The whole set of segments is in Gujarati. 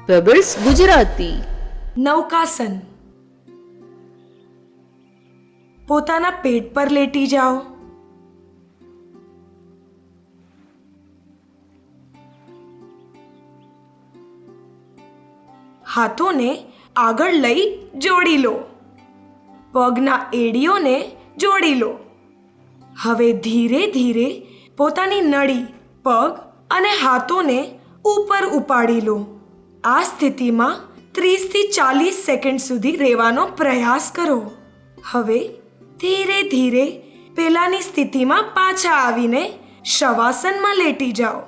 પેબલ્સ ગુજરાતી. નૌકાસન. પોતાના પેટ પર લેટી જાઓ. હાથોને આગળ લઈ જોડી લો. પગના એડીઓને જોડી લો. હવે ધીરે ધીરે પોતાની નળી, પગ અને હાથોને ઉપર ઉપાડી લો. આ સ્થિતિમાં 30 થી 40 સેકન્ડ સુધી રહેવાનો પ્રયાસ કરો. હવે ધીરે ધીરે પહેલાની સ્થિતિમાં પાછા આવીને શવાસનમાં લેટી જાઓ.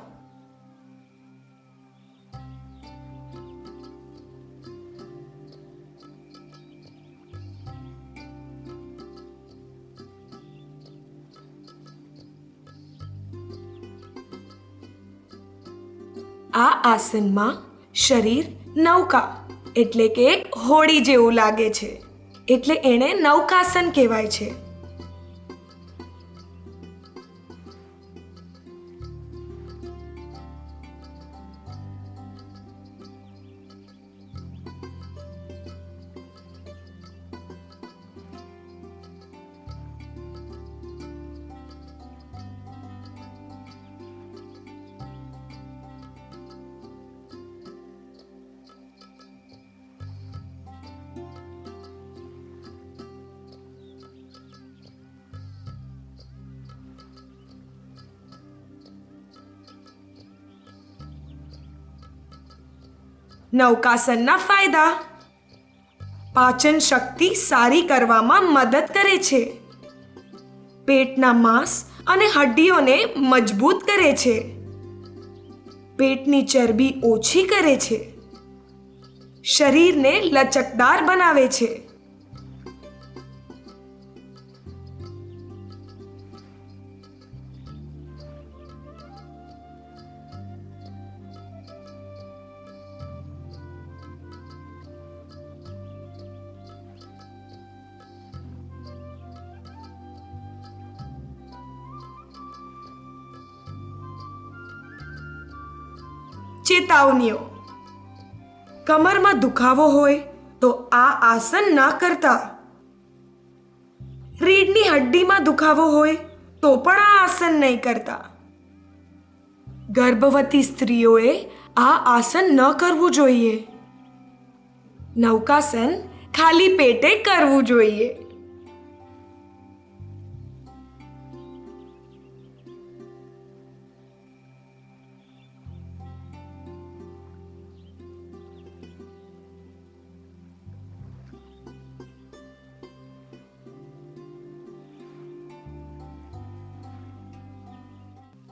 આ આસનમાં શરીર નૌકા એટલે કે એક હોડી જેવું લાગે છે, એટલે એને નૌકાસન કહેવાય છે. નૌકાસનના ફાયદા: પાચન શક્તિ સારી કરવામાં મદદ કરે છે. પેટના માંસ અને હડ્ડીઓને મજબૂત કરે છે. પેટની ચરબી ઓછી કરે છે. શરીરને લચકદાર બનાવે છે. ચેતવણીઓ: કમરમાં દુખાવો હોય તો આ આસન ના કરતા. રીઢની હડ્ડીમાં દુખાવો હોય તો પણ આ આસન નહીં કરતા. ગર્ભવતી સ્ત્રીઓએ આ આસન ન કરવું જોઈએ. નૌકાસન ખાલી પેટે કરવું જોઈએ.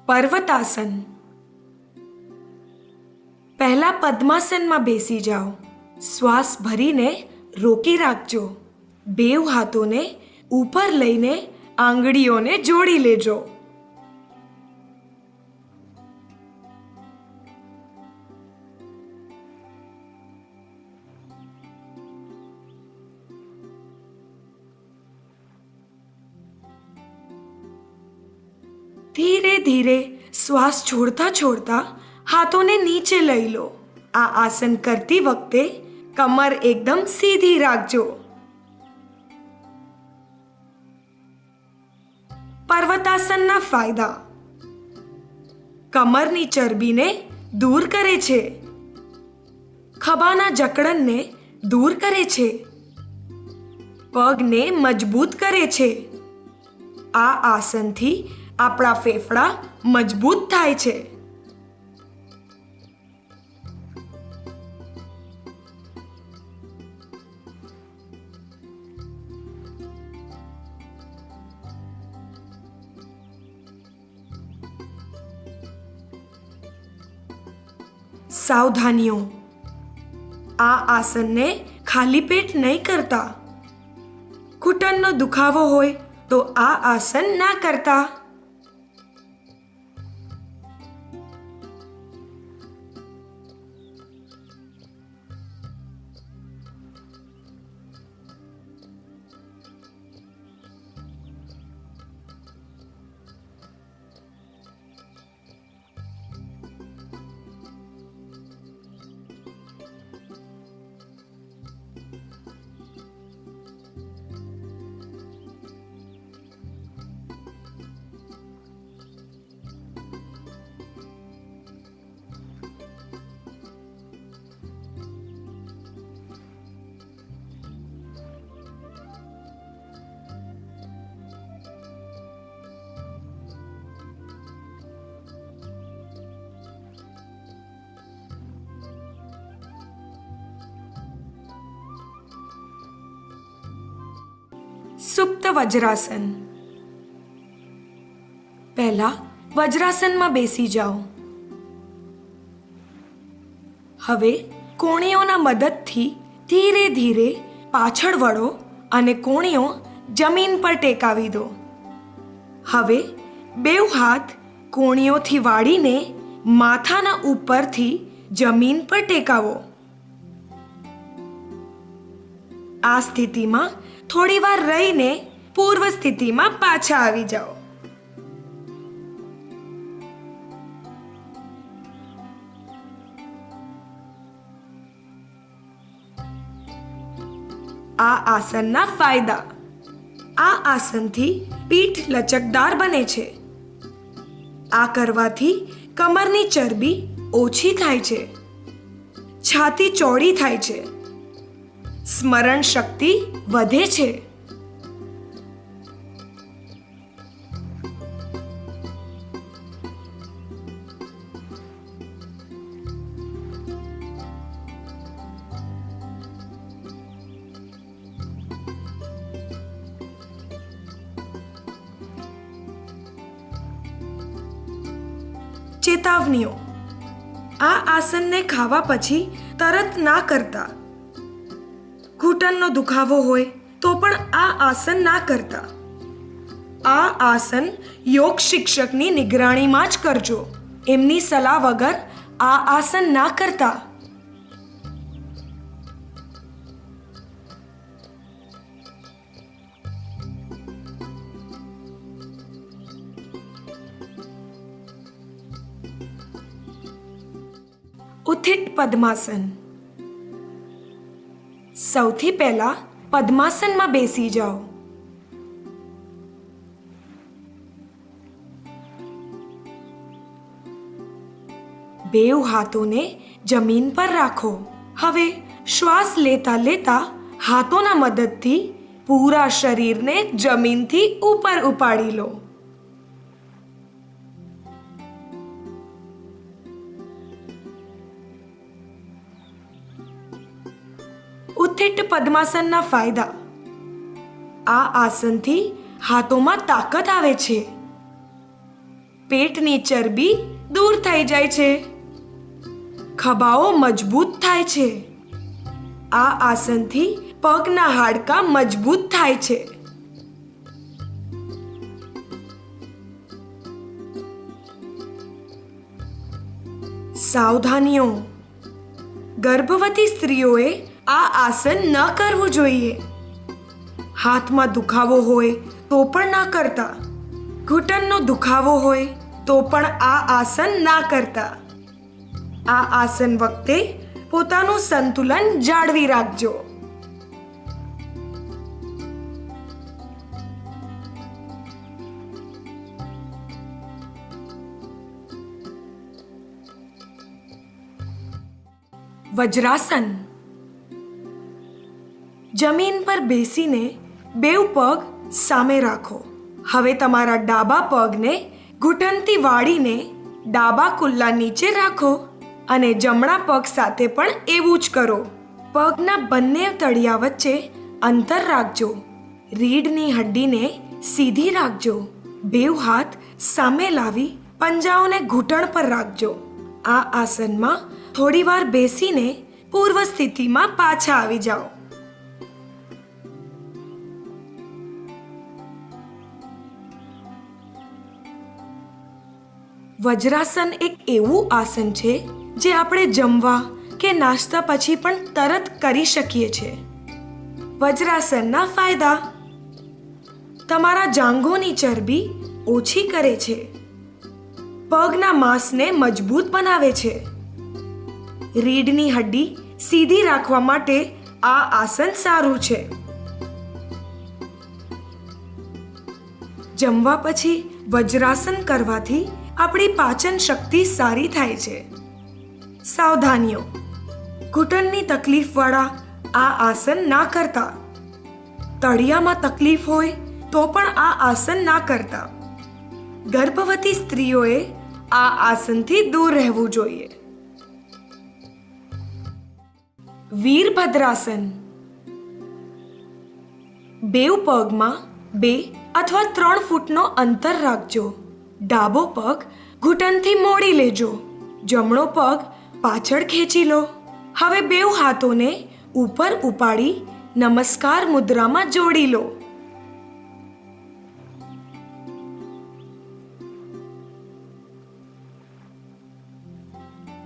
પર્વતાસન. પહેલા પદ્માસનમાં બેસી જાઓ. શ્વાસ ભરીને રોકી રાખજો. બેવ હાથોને ઉપર લઈને આંગળીઓને જોડી લેજો. ધીરે ધીરે શ્વાસ છોડતા છોડતા હાથોને નીચે લઈ લો. આ આસન કરતી વખતે કમર એકદમ સીધી રાખજો. પર્વતાસનના ફાયદા: કમરની ચરબીને દૂર કરે છે. ખભાના જકડનને દૂર કરે છે. પગને મજબૂત કરે છે. આ આસનથી આપણા ફેફડા મજબૂત થાય છે. સાવધાનીઓ: આ આસનને ખાલી પેટ નહીં કરતા. ઘૂંટણનો દુખાવો હોય તો આ આસન ના કરતા. સુપ્ત વજ્રાસન. પહેલા વજ્રાસનમાં બેસી જાઓ. હવે કોણીઓના મદદથી ધીરે ધીરે પાછળ વળો અને કોણીઓ જમીન પર ટેકાવી દો. હવે બેઉ હાથ કોણીઓથી વાળીને માથાના ઉપરથી જમીન પર ટેકાવો. આ સ્થિતિમાં થોડીવાર રહીને પૂર્વ સ્થિતિમાં પાછા આવી જાઓ. આ આસનના ફાયદા. આ આસનથી પીઠ લચકદાર બને છે. આ કરવાથી કમરની ચરબી ઓછી થાય છે, છાતી ચોડી થાય છે, સ્મરણ શક્તિ વધે છે. ચેતવણીઓ. આ આસનને ખાવા પછી તરત ના કરતા. ઘૂંટણનો દુખાવો હોય તો પણ આ આસન ના કરતા. આ આસન યોગ શિક્ષકની નિગરાણીમાં જ કરજો. એમની સલાહ વગર આ આસન ના કરતા. ઉત્થિત પદ્માસન. સૌથી પહેલા પદ્માસનમાં બેસી જાઓ. બેઉ હાથોને જમીન પર રાખો. હવે શ્વાસ લેતા લેતા હાથોના મદદથી પૂરા શરીરને જમીનથી ઉપર ઉપાડી લો. ઉત્થિત પદ્માસનના ફાયદા. આ આસનથી હાથોમાં તાકાત આવે છે, પેટની ચરબી દૂર થઈ જાય છે, ખભાઓ મજબૂત થાય છે. આ આસનથી પગના હાડકાં મજબૂત થાય છે. સાવધાનીઓ. ગર્ભવતી સ્ત્રીઓએ આ આસન ન કરવું જોઈએ. હાથમાં દુખાવો હોય તો પણ ના કરતા. ઘૂંટણનો દુખાવો હોય તો પણ આ આસન ના કરતા. આ આસન વખતે પોતાનું સંતુલન જાળવી રાખજો. વજ્રાસન. જમીન પર બેસીને બેઉ પગ સામે રાખો. હવે તમારા ડાબા પગને ઘૂંટણથી વાળીને ડાબા કુલ્લા નીચે રાખો અને જમણા પગ સાથે પણ એવું જ કરો. પગના બંને તળિયા વચ્ચે અંતર રાખજો. રીઢની હડ્ડીને સીધી રાખજો. બેઉ હાથ સામે લાવી પંજાઓને ઘૂંટણ પર રાખજો. આ આસનમાં થોડીવાર બેસીને પૂર્વ સ્થિતિમાં પાછા આવી જાઓ. વજ્રાસન એક એવું આસન છે જે આપણે જમવા કે નાસ્તા પછી પણ તરત કરી શકીએ છીએ. વજ્રાસનના ફાયદા. તમારા જાંઘોની ચરબી ઓછી કરે છે, પગના માંસને મજબૂત બનાવે છે, રીઢની હડ્ડી સીધી રાખવા માટે આ આસન સારું છે. જમવા પછી વજ્રાસન કરવાથી આપણી પાચન શક્તિ સારી થાય છે. સાવધાનીઓ. ઘૂંટણની તકલીફવાળા આ આસન ના કરતા. તળિયામાં તકલીફ હોય તો પણ આ આસન ના કરતા. ગર્ભવતી સ્ત્રીઓએ આ આસનથી દૂર રહેવું જોઈએ. વીરભદ્રાસન. બેઉ પગમાં 2 અથવા 3 ફૂટનો અંતર રાખજો. ડાબો પગ ઘૂંટણથી મોડી લેજો. જમણો પગ પાછળ ખેંચી લો. હવે બેઉ હાથોને ઉપર ઉપાડી નમસ્કાર મુદ્રામાં જોડી લો.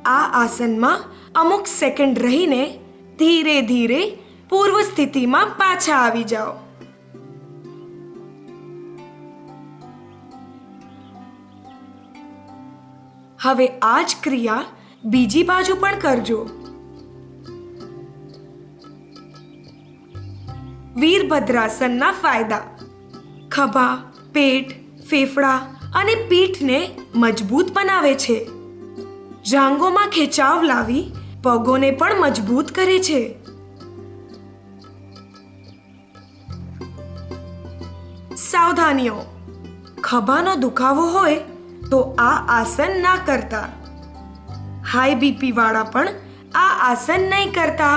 આ આસનમાં અમુક સેકન્ડ રહીને ધીરે ધીરે પૂર્વ સ્થિતિમાં પાછા આવી જાઓ. હવે આ જ ક્રિયા બીજી બાજુ પણ કરજો. વીરભદ્રાસનના ફાયદા: ખભા, પેટ, ફેફડા અને પીઠને મજબૂત બનાવે છે. જાંઘોમાં ખેંચાવ લાવી પગોને પણ મજબૂત કરે છે. સાવધાનીઓ: ખભાનો દુખાવો હોય તો આ આસન ના કરતા. હાઈ બીપી વાળા પણ આ આસન નહીં કરતા.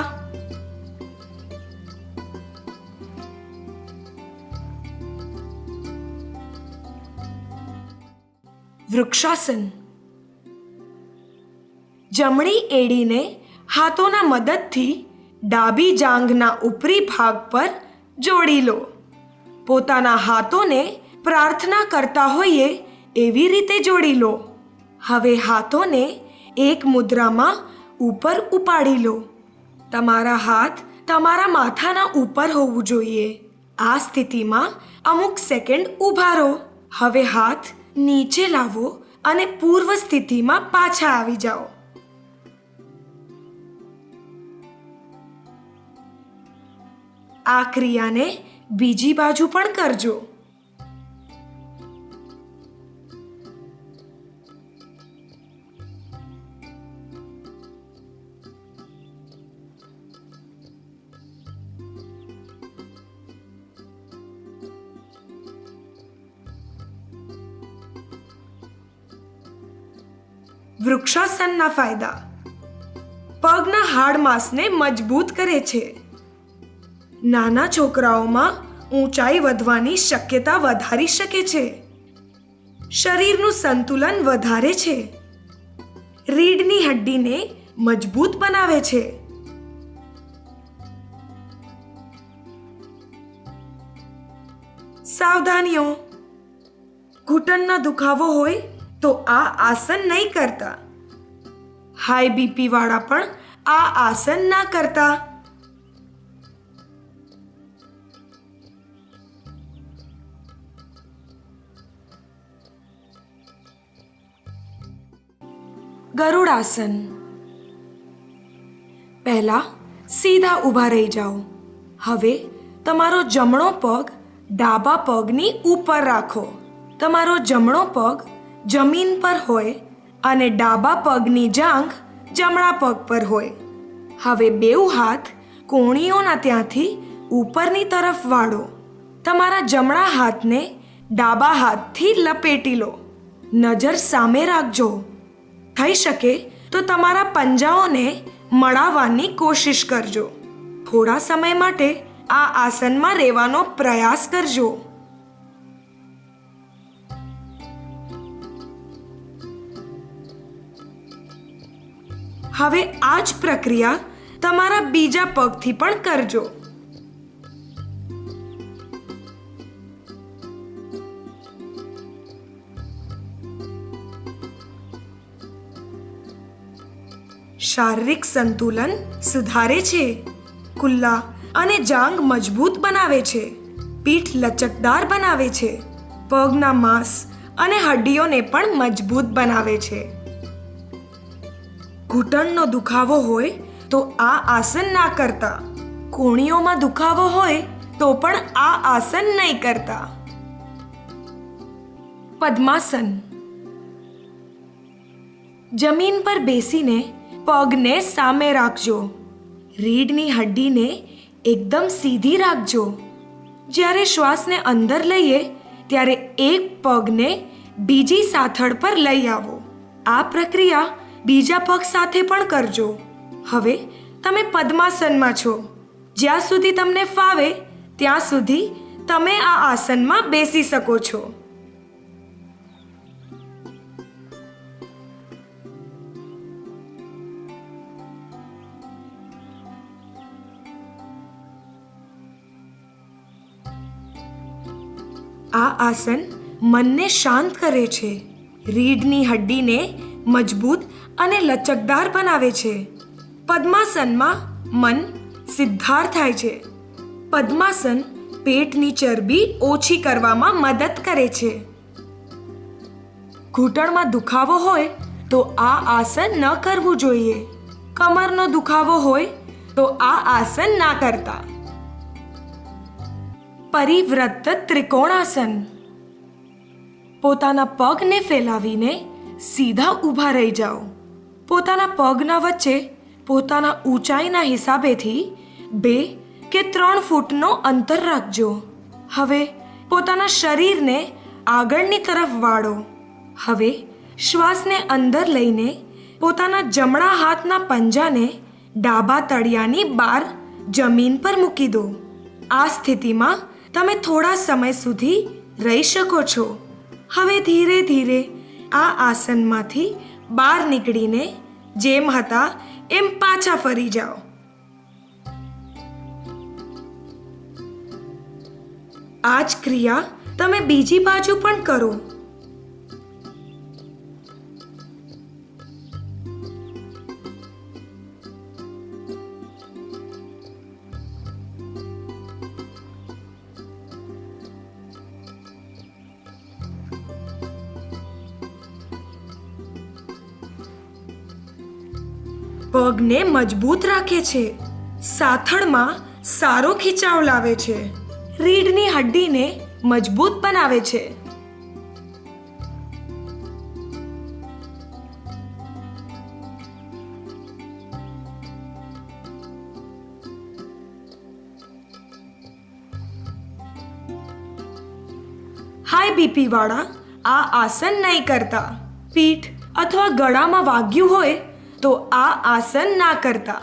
વૃક્ષાસન. જમણી એડીને હાથોના મદદથી ડાબી જાંઘના ઉપરી ભાગ પર જોડી લો. પોતાના હાથોને પ્રાર્થના કરતા હોઈએ એવી રીતે જોડી લો. હવે હાથોને એક મુદ્રામાં ઉપર ઉપાડી લો. તમારા હાથ તમારા માથાના ઉપર હોવું જોઈએ. આ સ્થિતિમાં અમુક સેકન્ડ ઊભા રહો. હવે હાથ નીચે લાવો અને પૂર્વ સ્થિતિમાં પાછા આવી જાઓ. આ ક્રિયાને બીજી બાજુ પણ કરજો. વૃક્ષાસનના ફાયદા: પગના હાડમાસને મજબૂત કરે છે. નાના છોકરાઓમાં ઊંચાઈ વધવાની શક્યતા વધારી શકે છે. શરીરનું સંતુલન વધારે છે. રીઢની હડ્ડીને મજબૂત બનાવે છે. સાવધાનીઓ: ઘૂંટણનો દુખાવો હોય તો આ આસન નહીં કરતા. હાઈ બીપી વાળા પણ આ આસન ના કરતા. ગરુડાસન. પહેલા સીધા ઊભા રહી જાઓ. હવે તમારો જમણો પગ ડાબા પગની ઉપર રાખો. તમારો જમણો પગ જમીન પર હોય અને ડાબા પગની જાંઘ જમણા પગ પર હોય. હવે બેઉ હાથ કોણીઓના ત્યાંથી ઉપરની તરફ વાળો. તમારા જમણા હાથને ડાબા હાથથી લપેટી લો. નજર સામે રાખજો. થઈ શકે તો તમારા પંજાઓને મળાવવાની કોશિશ કરજો. થોડા સમય માટે આ આસનમાં રહેવાનો પ્રયાસ કરજો. હવે આ જ પ્રક્રિયા તમારા બીજા પગથી પણ કરજો. શારીરિક સંતુલન સુધારે છે. કુલ્લા અને જાંઘ મજબૂત બનાવે છે. પીઠ લચકદાર બનાવે છે. પગના માંસ અને હડ્ડીઓને પણ મજબૂત બનાવે છે. ઘૂંટણનો દુખાવો હોય તો આ આસન ના કરતા. કોણીઓમાં દુખાવો હોય તો પણ આ આસન નહીં કરતા. પદ્માસન. જમીન પર બેસીને પગને સામે રાખજો. રીઢની હડ્ડીને એકદમ સીધી રાખજો. જ્યારે શ્વાસને અંદર લઈએ ત્યારે એક પગને બીજી સાથળ પર લઈ આવો. આ પ્રક્રિયા બીજા પગ સાથે પણ કરજો. હવે તમે પદ્માસનમાં છો. જ્યાં સુધી તમને ફાવે ત્યાં સુધી તમે આ આસનમાં બેસી શકો છો. આ આસન મનને શાંત કરે છે, રીઢની હડ્ડીને મજબૂત અને લચકદાર બનાવે છે. પદ્માસનમાં મન સિદ્ધાર થાય છે. પદ્માસન પેટની ચરબી ઓછી કરવામાં મદદ કરે છે. ઘૂંટણમાં દુખાવો હોય તો આ આસન ન કરવું જોઈએ. કમરનો દુખાવો હોય તો આ આસન ના કરતા. પરિવૃત્ત ત્રિકોણાસન. પોતાના પગને ફેલાવીને સીધા ઊભા રહી જાઓ. પોતાના પગના વચ્ચે પોતાના ઊંચાઈના હિસાબેથી 2 કે 3 ફૂટનો અંતર રાખજો. હવે પોતાના શરીરને આગળની તરફ વાળો. હવે શ્વાસને અંદર લઈને પોતાના જમણા હાથના પંજાને ડાબા તળિયાની બહાર જમીન પર મૂકી દો. આ સ્થિતિમાં તમે થોડા સમય સુધી રહી શકો છો. હવે ધીરે ધીરે આ આસનમાંથી બહાર નીકળીને જેમ હતા એમ પાછા ફરી જાઓ. આ જ ક્રિયા તમે બીજી બાજુ પણ કરો. પગને મજબૂત રાખે છે, સાથળમાં સારો ખીચાવ લાવે છે, રીઢની હડ્ડીને મજબૂત બનાવે છે. હાઈ બીપી વાળા આ આસન નહીં કરતા. પીઠ અથવા ગળામાં વાગ્યું હોય તો આ આસન ના કરતા.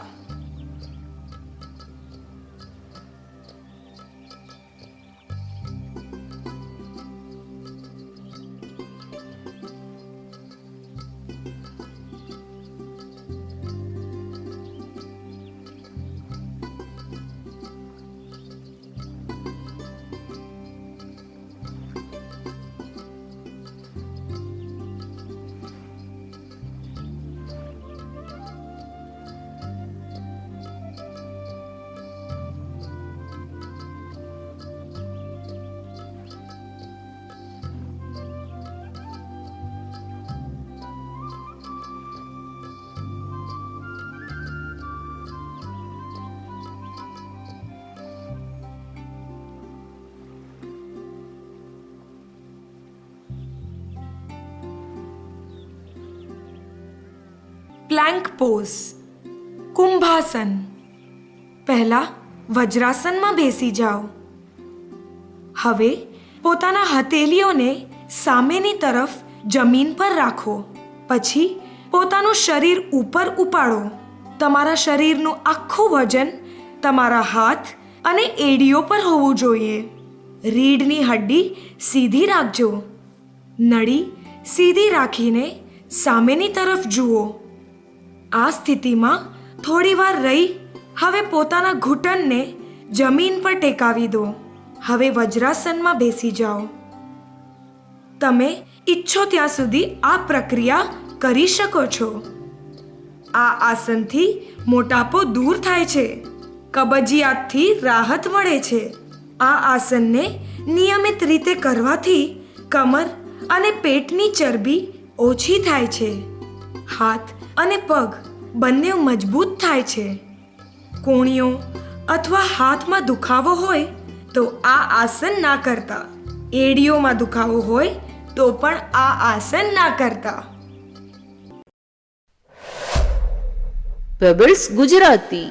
પ્લેન્ક પોઝ, કુંભાસન. પહેલા વજ્રાસનમાં બેસી જાઓ. હવે પોતાના હથેળીઓને સામેની તરફ જમીન પર રાખો. પછી પોતાનું શરીર ઉપર ઉપાડો. તમારા શરીરનું આખું વજન તમારા હાથ અને એડીઓ પર હોવું જોઈએ. રીઢની હડ્ડી સીધી રાખજો. નળી સીધી રાખીને સામેની તરફ જુઓ. આ સ્થિતિમાં થોડીવાર રહી હવે પોતાના ઘૂંટણને જમીન પર ટેકાવી દો. હવે વજ્રાસનમાં બેસી જાઓ. તમે ઈચ્છો ત્યાં સુધી આ પ્રક્રિયા કરી શકો છો. આ આસનથી મોટાપો દૂર થાય છે, કબજિયાતથી રાહત મળે છે. આ આસનને નિયમિત રીતે કરવાથી કમર અને પેટની ચરબી ઓછી થાય છે. હાથ અને પગ બંને મજબૂત થાય છે. કોણીઓ અથવા હાથમાં દુખાવો હોય તો આ આસન ના કરતા. એડીઓમાં દુખાવો હોય તો પણ આ આસન ના કરતા. પેબલ્સ ગુજરાતી.